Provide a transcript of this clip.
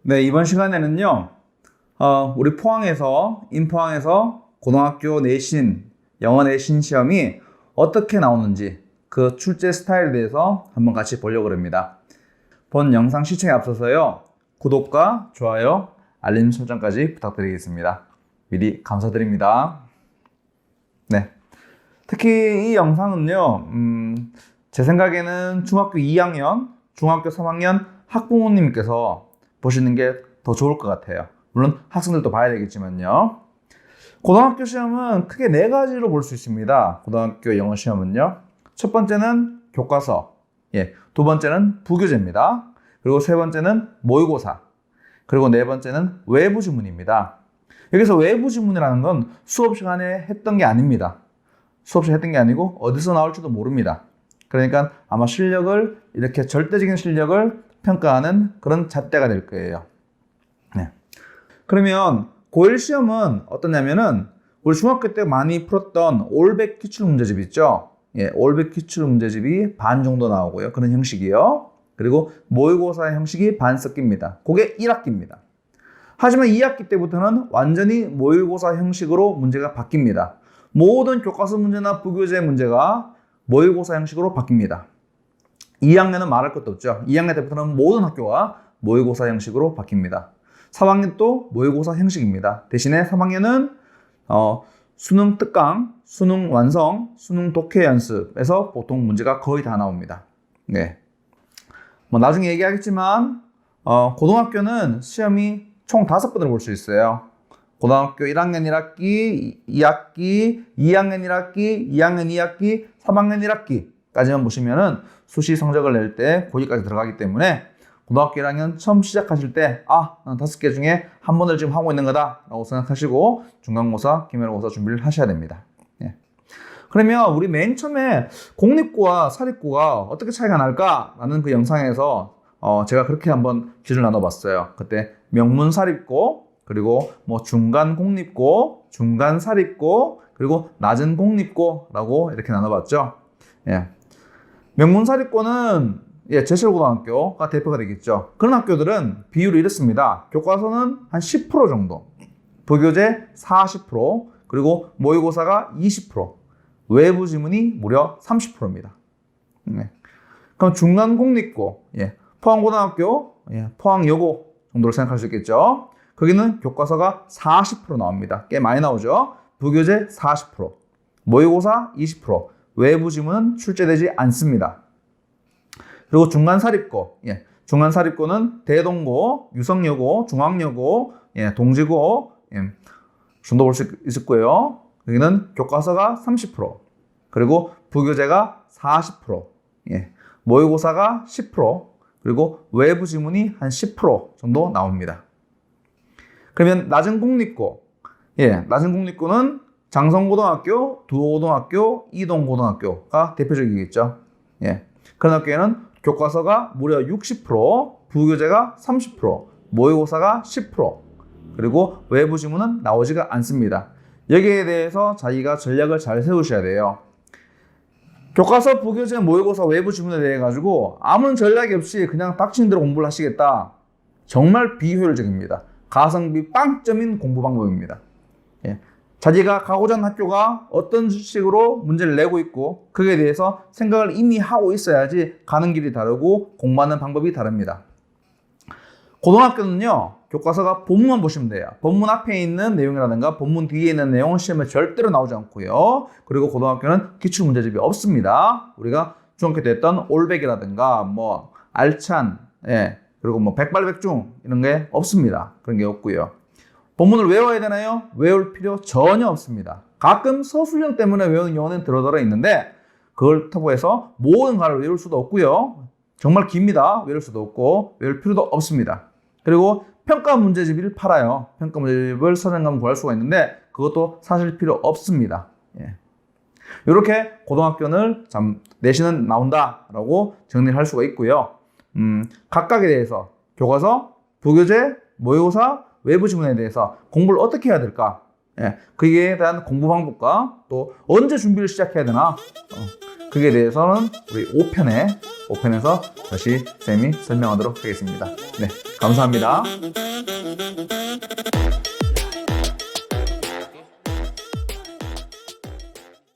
네, 이번 시간에는요, 우리 인포항에서 고등학교 내신, 영어 내신 시험이 어떻게 나오는지 그 출제 스타일에 대해서 한번 같이 보려고 합니다. 본 영상 시청에 앞서서요, 구독과 좋아요, 알림 설정까지 부탁드리겠습니다. 미리 감사드립니다. 네. 특히 이 영상은요, 제 생각에는 중학교 2학년, 중학교 3학년 학부모님께서 보시는 게 더 좋을 것 같아요. 물론 학생들도 봐야 되겠지만요. 고등학교 시험은 크게 4가지로 볼 수 있습니다. 고등학교 영어 시험은요. 첫 번째는 교과서, 두 번째는 부교재입니다. 그리고 세 번째는 모의고사, 그리고 네 번째는 외부 지문입니다. 여기서 외부 지문이라는 건 수업 시간에 했던 게 아닙니다. 수업 시간에 했던 게 아니고 어디서 나올지도 모릅니다. 그러니까 아마 실력을, 이렇게 절대적인 실력을 평가하는 그런 잣대가 될 거예요. 네. 그러면 고1 시험은 어떠냐면은 우리 중학교 때 많이 풀었던 올백 기출 문제집 있죠? 올백 기출 문제집이 반 정도 나오고요. 그런 형식이요. 그리고 모의고사 형식이 반 섞입니다. 그게 1학기입니다. 하지만 2학기 때부터는 완전히 모의고사 형식으로 문제가 바뀝니다. 모든 교과서 문제나 부교재 문제가 모의고사 형식으로 바뀝니다. 2학년은 말할 것도 없죠. 2학년 때부터는 모든 학교가 모의고사 형식으로 바뀝니다. 3학년 또 모의고사 형식입니다. 대신에 3학년은 수능 특강, 수능 완성, 수능 독해 연습에서 보통 문제가 거의 다 나옵니다. 네. 뭐 나중에 얘기하겠지만 고등학교는 시험이 총 5번으로 볼 수 있어요. 고등학교 1학년 1학기, 2학기, 2학년 1학기, 2학년 2학기, 3학년 1학기까지만 보시면은 수시 성적을 낼 때 거기까지 들어가기 때문에 고등학교 1학년 처음 시작하실 때 나는 5개 중에 한 번을 지금 하고 있는 거다 라고 생각하시고 중간고사, 기말고사 준비를 하셔야 됩니다. 그러면 우리 맨 처음에 공립고와 사립고가 어떻게 차이가 날까? 라는 그 영상에서 제가 그렇게 한번 기준을 나눠봤어요. 그때 명문 사립고, 그리고 뭐 중간 공립고, 중간 사립고, 그리고 낮은 공립고라고 이렇게 나눠봤죠. 명문 사립고는 제실고등학교가 대표가 되겠죠. 그런 학교들은 비율이 이렇습니다. 교과서는 한 10% 정도, 부교재 40%, 그리고 모의고사가 20%, 외부 지문이 무려 30%입니다. 그럼 중간공립고, 포항고등학교, 포항여고 정도로 생각할 수 있겠죠. 거기는 교과서가 40% 나옵니다. 꽤 많이 나오죠. 부교재 40%, 모의고사 20%, 외부 지문은 출제되지 않습니다. 그리고 중간사립고, 중간사립고는 대동고, 유성여고, 중앙여고, 동지고 정도 볼 수 있을 거예요. 여기는 교과서가 30%, 그리고 부교재가 40%, 모의고사가 10%, 그리고 외부 지문이 한 10% 정도 나옵니다. 그러면 낮은 공립고, 낮은 공립고는 장성고등학교, 두호고등학교, 이동고등학교가 대표적이겠죠. 그런 학교에는 교과서가 무려 60%, 부교재가 30%, 모의고사가 10%, 그리고 외부 지문은 나오지가 않습니다. 여기에 대해서 자기가 전략을 잘 세우셔야 돼요. 교과서, 부교재, 모의고사, 외부 지문에 대해 가지고 아무런 전략이 없이 그냥 닥치는 대로 공부를 하시겠다. 정말 비효율적입니다. 가성비 빵점인 공부 방법입니다. 자기가 가고자 하는 학교가 어떤 식으로 문제를 내고 있고 그에 대해서 생각을 이미 하고 있어야지 가는 길이 다르고 공부하는 방법이 다릅니다. 고등학교는요, 교과서가 본문만 보시면 돼요. 본문 앞에 있는 내용이라든가 본문 뒤에 있는 내용은 시험에 절대로 나오지 않고요. 그리고 고등학교는 기출문제집이 없습니다. 우리가 중학교 때 했던 올백이라든가 뭐 알찬, 그리고 뭐 백발백중 이런 게 없습니다. 그런 게 없고요. 본문을 외워야 되나요? 외울 필요 전혀 없습니다. 가끔 서술형 때문에 외우는 경우는 들어들어 있는데 그걸 터부해서 모든 과를 외울 수도 없고요. 정말 깁니다. 외울 수도 없고 외울 필요도 없습니다. 그리고 평가 문제집을 팔아요. 평가 문제집을 선행하면 구할 수가 있는데 그것도 사실 필요 없습니다. 이렇게 고등학교는 내신은 나온다라고 정리를 할 수가 있고요. 각각에 대해서 교과서, 부교재, 모의고사, 외부 지문에 대해서 공부를 어떻게 해야 될까? 그에 대한 공부 방법과 또 언제 준비를 시작해야 되나? 그에 대해서는 우리 5편에 오픈해서 다시 쌤이 설명하도록 하겠습니다. 네, 감사합니다.